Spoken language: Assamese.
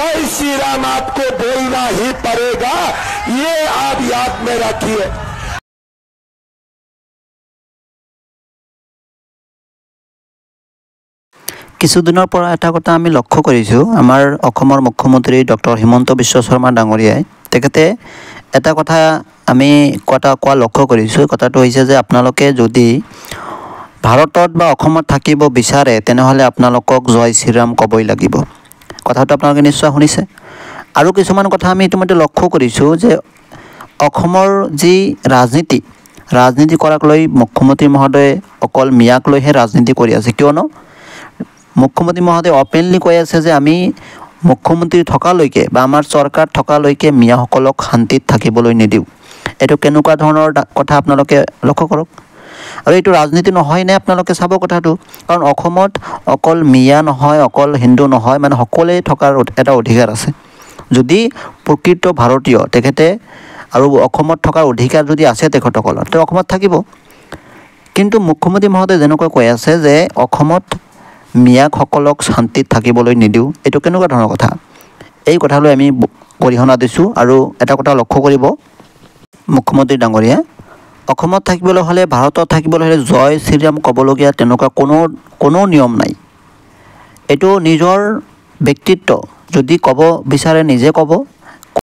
जय श्री राम आपको बोलना ही पड़ेगा, ये आप याद में रखिए। কিছুদিনৰ পৰা এটা কথা আমি লক্ষ্য কৰিছোঁ, আমাৰ অসমৰ মুখ্যমন্ত্ৰী ডক্টৰ হিমন্ত বিশ্ব শৰ্মা ডাঙৰীয়াই তেখেতে এটা কথা আমি কোৱা লক্ষ্য কৰিছোঁ। কথাটো হৈছে যে আপোনালোকে যদি ভাৰতত বা অসমত থাকিব বিচাৰে তেনেহ'লে আপোনালোকক জয় শ্ৰীৰাম ক'বই লাগিব। কথাটো আপোনালোকে নিশ্চয় শুনিছে। আৰু কিছুমান কথা আমি ইতিমধ্যে লক্ষ্য কৰিছোঁ যে অসমৰ যি ৰাজনীতি কৰাক লৈ মুখ্যমন্ত্ৰী মহোদয়ে অকল মিয়াক লৈহে ৰাজনীতি কৰি আছে। কিয়নো মুখ্যমন্ত্ৰী মহোদয়ে অপেনলি কৈ আছে যে আমি মুখ্যমন্ত্ৰী থকালৈকে বা আমাৰ চৰকাৰ থকালৈকে মিয়াসকলক শান্তিত থাকিবলৈ নিদিওঁ। এইটো কেনেকুৱা ধৰণৰ কথা আপোনালোকে লক্ষ্য কৰক। আৰু এইটো ৰাজনীতি নহয়নে আপোনালোকে চাব কথাটো। কাৰণ অসমত অকল মিয়া নহয়, অকল হিন্দু নহয়, মানে সকলোৱে থকাৰ এটা অধিকাৰ আছে। যদি প্ৰকৃত ভাৰতীয় তেখেতে আৰু অসমত থকাৰ অধিকাৰ যদি আছে তেখেতসকলৰ, তেওঁ অসমত থাকিব। কিন্তু মুখ্যমন্ত্ৰী মহোদয়ে যেনেকৈ কৈ আছে যে অসমত মিয়াসকলক শান্তিত থাকিবলৈ নিদিওঁ, এইটো কেনেকুৱা ধৰণৰ কথা। এই কথালৈ আমি গৰিহণা দিছোঁ। আৰু এটা কথা লক্ষ্য কৰিব, মুখ্যমন্ত্ৰী ডাঙৰীয়া অসমত থাকিবলৈ হ'লে, ভাৰতত থাকিবলৈ হ'লে জয় শ্ৰীৰাম ক'বলগীয়া তেনেকুৱা কোনো নিয়ম নাই। এইটো নিজৰ ব্যক্তিত্ব, যদি ক'ব বিচাৰে নিজে ক'ব,